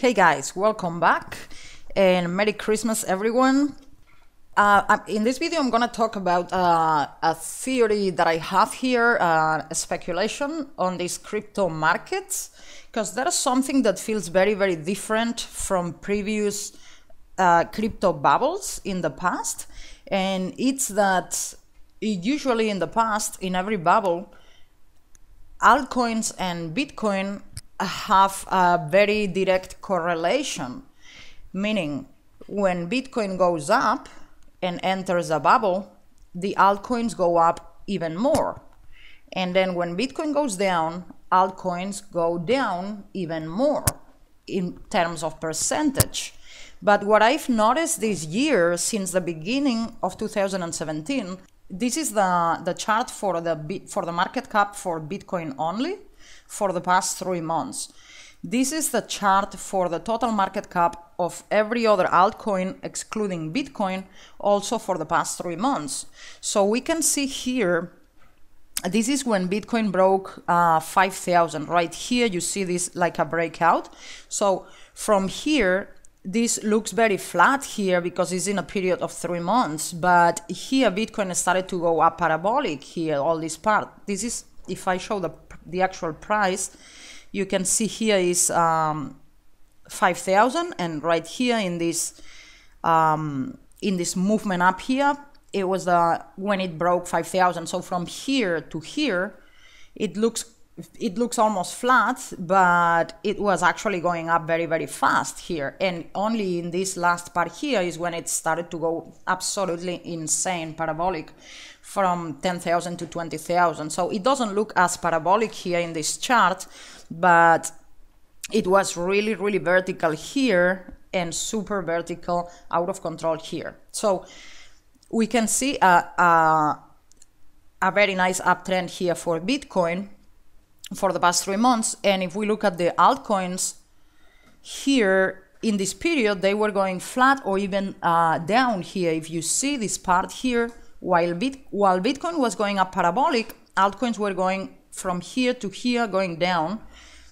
Hey guys, welcome back and Merry Christmas everyone. In this video I'm gonna talk about a theory that I have here, a speculation on these crypto markets, because there is something that feels very different from previous crypto bubbles in the past, and it's that usually in the past, in every bubble, altcoins and Bitcoin have a very direct correlation, meaning when Bitcoin goes up and enters a bubble, the altcoins go up even more. And then when Bitcoin goes down, altcoins go down even more in terms of percentage. But what I've noticed this year, since the beginning of 2017, this is the chart for the market cap for Bitcoin only for the past 3 months. This is the chart for the total market cap of every other altcoin excluding Bitcoin, also for the past 3 months. So we can see here, this is when Bitcoin broke 5,000. Right here you see this like a breakout. So from here, this looks very flat here because it's in a period of 3 months, but here Bitcoin started to go up parabolic here, all this part. This is, if I show the actual price, you can see here is 5,000, and right here in this movement up here, it was when it broke 5,000. So from here to here, it looks almost flat, but it was actually going up very fast here, and only in this last part here is when it started to go absolutely insane, parabolic, from 10,000 to 20,000. So it doesn't look as parabolic here in this chart, but it was really vertical here and super vertical, out of control here. So we can see a very nice uptrend here for Bitcoin for the past 3 months. And if we look at the altcoins here in this period, they were going flat or even down here. If you see this part here, while Bitcoin was going up parabolic, altcoins were going from here to here, going down,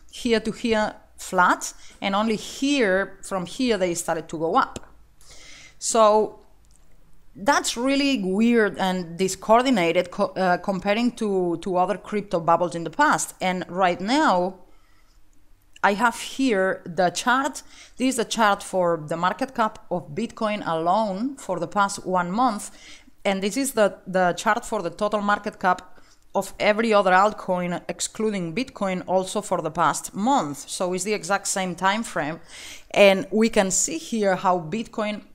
here to here, flat, and only here, from here, they started to go up. So that's really weird and discoordinated comparing to other crypto bubbles in the past. And right now, I have here the chart. This is the chart for the market cap of Bitcoin alone for the past 1 month. And this is the chart for the total market cap of every other altcoin excluding Bitcoin, also for the past month. So it's the exact same time frame. And we can see here how Bitcoin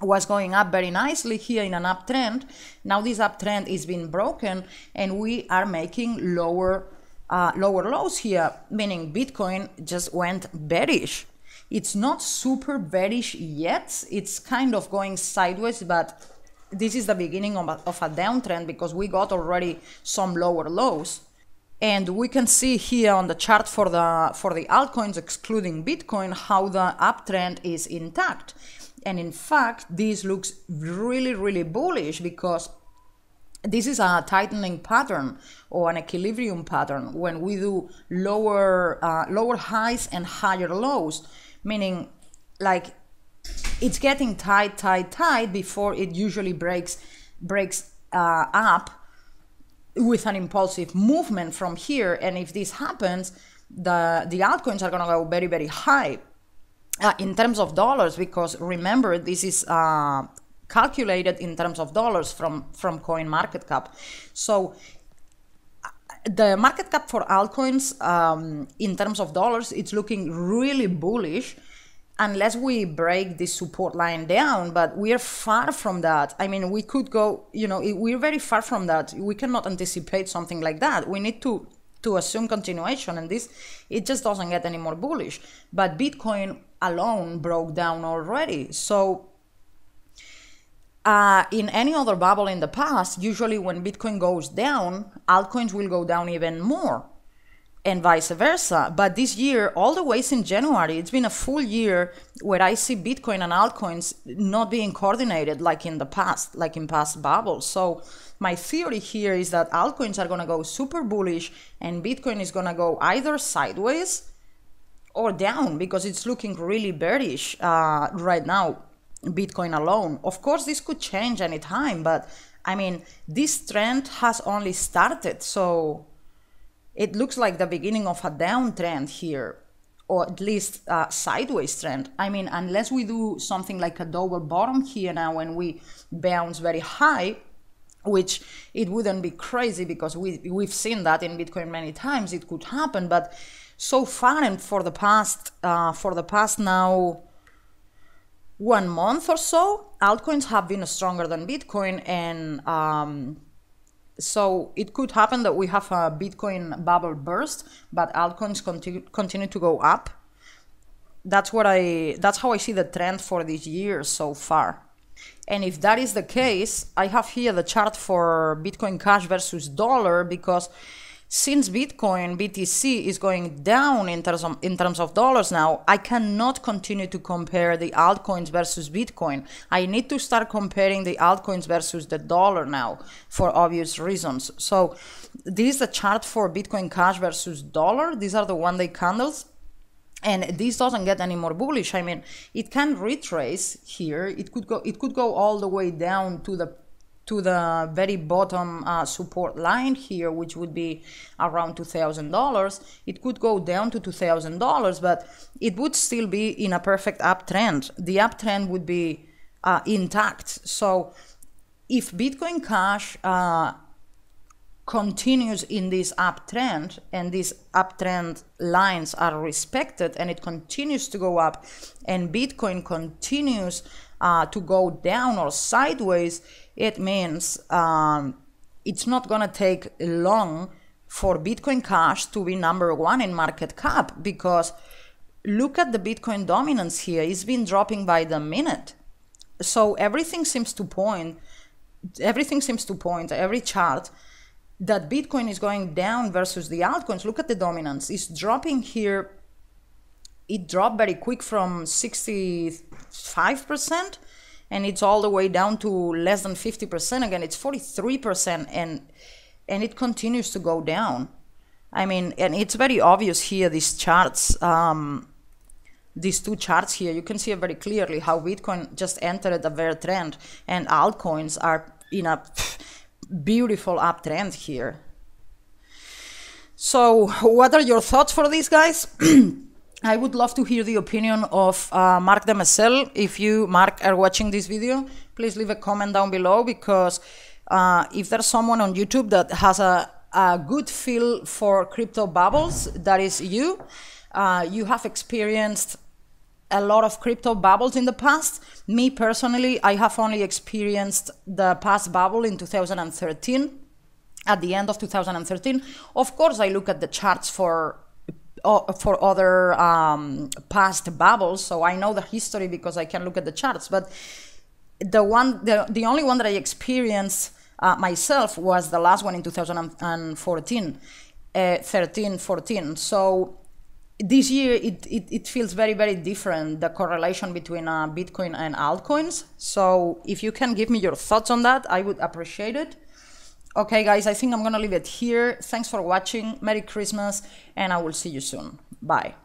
was going up very nicely here in an uptrend. Now this uptrend is being broken and we are making lower lows here, meaning Bitcoin just went bearish. It's not super bearish yet. It's kind of going sideways, but this is the beginning of a downtrend because we got already some lower lows. And we can see here on the chart for the altcoins excluding Bitcoin how the uptrend is intact. And in fact, this looks really bullish because this is a tightening pattern or an equilibrium pattern when we do lower highs and higher lows, meaning like it's getting tight before it usually breaks up with an impulsive movement from here. And if this happens, the altcoins are gonna go very high in terms of dollars, because remember, this is calculated in terms of dollars from CoinMarketCap. So the market cap for altcoins in terms of dollars, it's looking really bullish unless we break this support line down, but we are far from that. I mean, we could go, we're very far from that. We cannot anticipate something like that. We need to assume continuation, and it just doesn't get any more bullish. But Bitcoin alone broke down already. So in any other bubble in the past, usually when Bitcoin goes down, altcoins will go down even more, and vice versa. But this year, all the way since January, it's been a full year where I see Bitcoin and altcoins not being coordinated like in the past, like in past bubbles. So my theory here is that altcoins are going to go super bullish and Bitcoin is going to go either sideways or down, because it's looking really bearish right now, Bitcoin alone. Of course, this could change anytime, but I mean, this trend has only started, so it looks like the beginning of a downtrend here, or at least a sideways trend. I mean, unless we do something like a double bottom here now when we bounce very high, which it wouldn't be crazy because we've seen that in Bitcoin many times, it could happen. But so far and for the past now 1 month or so, altcoins have been stronger than Bitcoin, and so it could happen that we have a Bitcoin bubble burst, but altcoins continue to go up. That's how I see the trend for this year so far. And if that is the case, I have here the chart for Bitcoin Cash versus dollar, because since Bitcoin, BTC, is going down in terms of dollars now, I cannot continue to compare the altcoins versus Bitcoin. I need to start comparing the altcoins versus the dollar now for obvious reasons. So this is the chart for Bitcoin Cash versus dollar. These are the one-day candles. And this doesn't get any more bullish. I mean, it can retrace here. It could go all the way down to the very bottom support line here, which would be around $2,000. It could go down to $2,000, but it would still be in a perfect uptrend. The uptrend would be intact. So if Bitcoin Cash continues in this uptrend, and these uptrend lines are respected, and it continues to go up, and Bitcoin continues to go down or sideways, it means it's not going to take long for Bitcoin Cash to be #1 in market cap, because look at the Bitcoin dominance here. It's been dropping by the minute. So everything seems to point, every chart, that Bitcoin is going down versus the altcoins. Look at the dominance. It's dropping here. It dropped very quick from 65%, and it's all the way down to less than 50%. Again, it's 43%, and it continues to go down. I mean, and it's very obvious here, these charts, these two charts here, you can see it very clearly how Bitcoin just entered a bear trend, and altcoins are in a beautiful uptrend here. So what are your thoughts for these guys? I would love to hear the opinion of Mark Demesel. If you, Mark, are watching this video, please leave a comment down below, because if there's someone on YouTube that has a good feel for crypto bubbles, that is you. You have experienced a lot of crypto bubbles in the past. Me personally, I have only experienced the past bubble in 2013, at the end of 2013. Of course, I look at the charts for other past bubbles, so I know the history because I can look at the charts. But the only one that I experienced myself was the last one in 2014, 13-14. So this year, it feels very, very different, the correlation between Bitcoin and altcoins. So if you can give me your thoughts on that, I would appreciate it. Okay, guys, I think I'm going to leave it here. Thanks for watching. Merry Christmas, and I will see you soon. Bye.